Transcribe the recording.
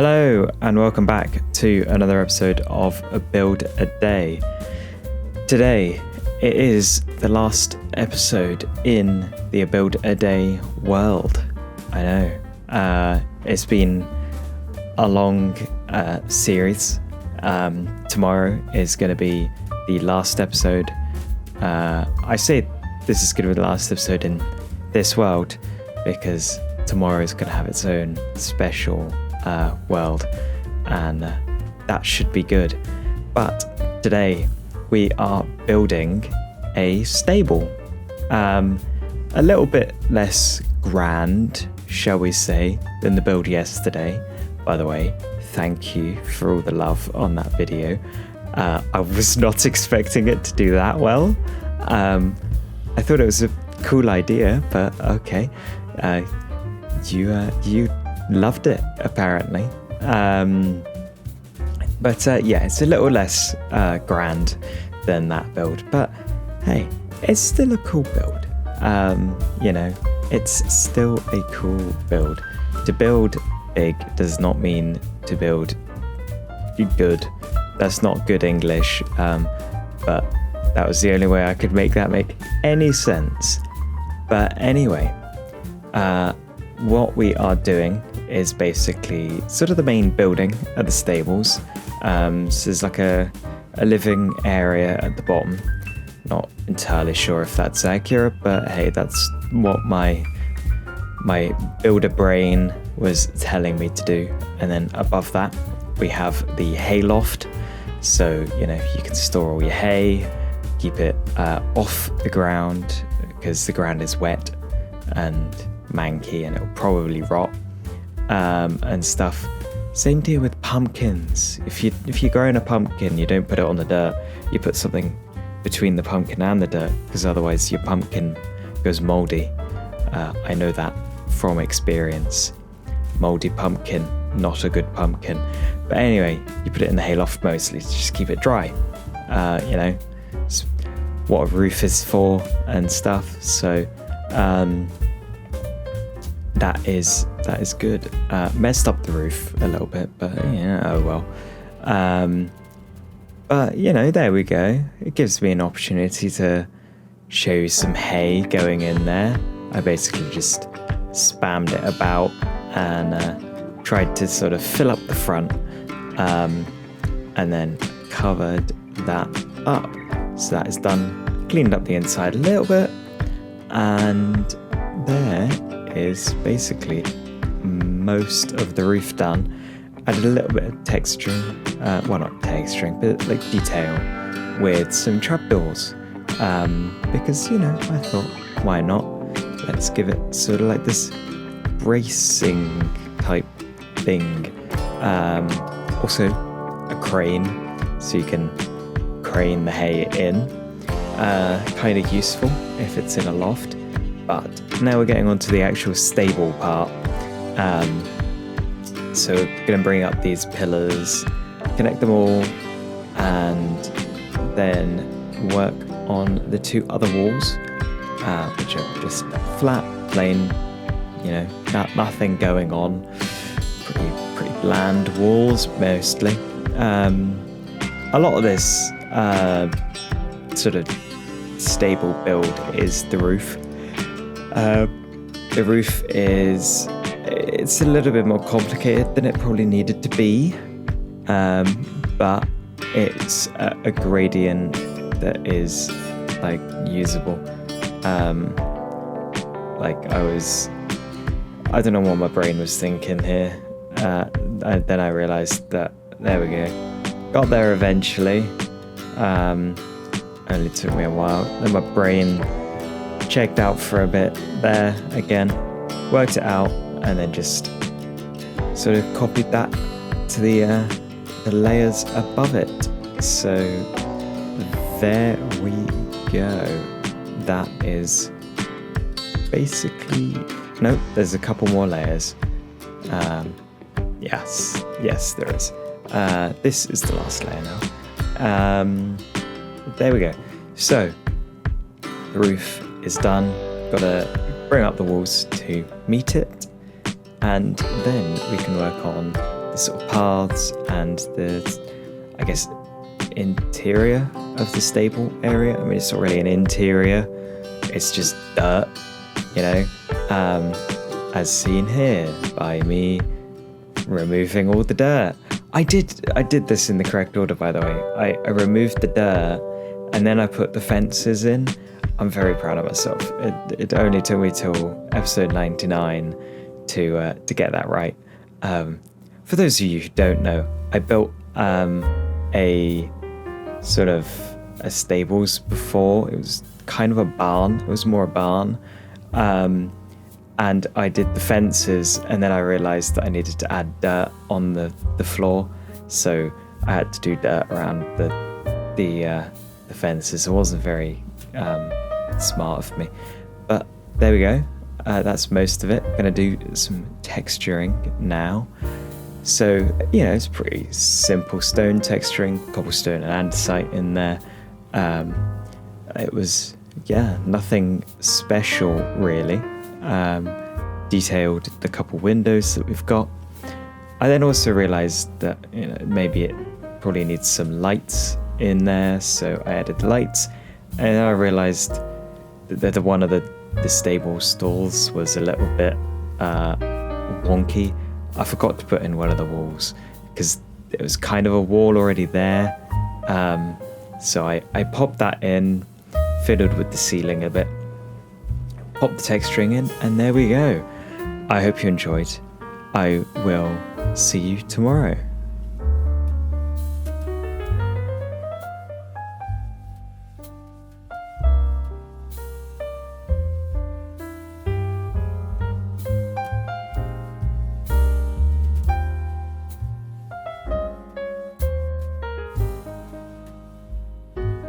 Hello and welcome back to another episode of A Build a Day. Today it is the last episode in the A Build a Day world. I know, it's been a long series. Tomorrow is going to be the last episode. I say this is going to be the last episode in this world because tomorrow is going to have its own special world, and that should be good. But today we are building a stable, a little bit less grand, shall we say, than the build yesterday. By the way, thank you for all the love on that video. I was not expecting it to do that well. I thought it was a cool idea, but okay. You loved it apparently. But yeah, it's a little less grand than that build, but hey, it's still a cool build. It's still a cool build. To build big does not mean to build good. That's not good English, but that was the only way I could make that make any sense. But anyway, what we are doing is basically sort of the main building at the stables. So there's like a living area at the bottom. Not entirely sure if that's accurate, but hey, that's what my builder brain was telling me to do. And then above that we have the hay loft. So, you can store all your hay, keep it off the ground because the ground is wet and manky and it'll probably rot and stuff. Same deal with pumpkins. If you're growing a pumpkin, you don't put it on the dirt. You put something between the pumpkin and the dirt because otherwise your pumpkin goes moldy. I know that from experience. Moldy pumpkin, not a good pumpkin. But anyway, you put it in the hayloft mostly to just keep it dry. It's what a roof is for and stuff. So that is good. Messed up the roof a little bit, but oh well. But there we go. It gives me an opportunity to show you some hay going in there. I basically just spammed it about and tried to sort of fill up the front, and then covered that up. So that is done. Cleaned up the inside a little bit, and there is basically most of the roof done. Added a little bit of texturing, well, not texturing, but like detail with some trapdoors, because I thought, why not? Let's give it sort of like this bracing type thing. Also a crane, so you can crane the hay in. Kind of useful if it's in a loft. But now we're getting on to the actual stable part. So we're going to bring up these pillars, connect them all, and then work on the two other walls, which are just flat, plain, nothing going on. Pretty bland walls mostly. A lot of this sort of stable build is the roof. The roof it's a little bit more complicated than it probably needed to be, but it's a gradient that is like usable. I don't know what my brain was thinking here. Then I realized that there we go, got there eventually. Only took me a while. Then my brain checked out for a bit there again, worked it out, and then just sort of copied that to the layers above it. So there we go. That is basically, nope, there's a couple more layers. Yes there is. This is the last layer now. There we go. So the roof is done. Gotta bring up the walls to meet it, and then we can work on the sort of paths and the, I guess, interior of the stable area. I mean, it's not really an interior, it's just dirt, you know, as seen here by me removing all the dirt. I did this in the correct order, by the way. I removed the dirt and then I put the fences in. I'm very proud of myself. It only took me till episode 99 to get that right. For those of you who don't know, I built a sort of a stables before. It was kind of a barn. It was more a barn. And I did the fences, and then I realized that I needed to add dirt on the floor, so I had to do dirt around the fences. It wasn't very smart of me, but there we go. That's most of it. I'm gonna do some texturing now. So, you know, it's pretty simple stone texturing, cobblestone and andesite in there. It was, yeah, nothing special really. Detailed the couple windows that we've got. I then also realized that, you know, maybe it probably needs some lights in there, so I added lights, and then I realized that one of the stable stalls was a little bit wonky. I forgot to put in one of the walls because it was kind of a wall already there, so I popped that in, fiddled with the ceiling a bit, popped the texturing in, and there we go. I hope you enjoyed. I will see you tomorrow.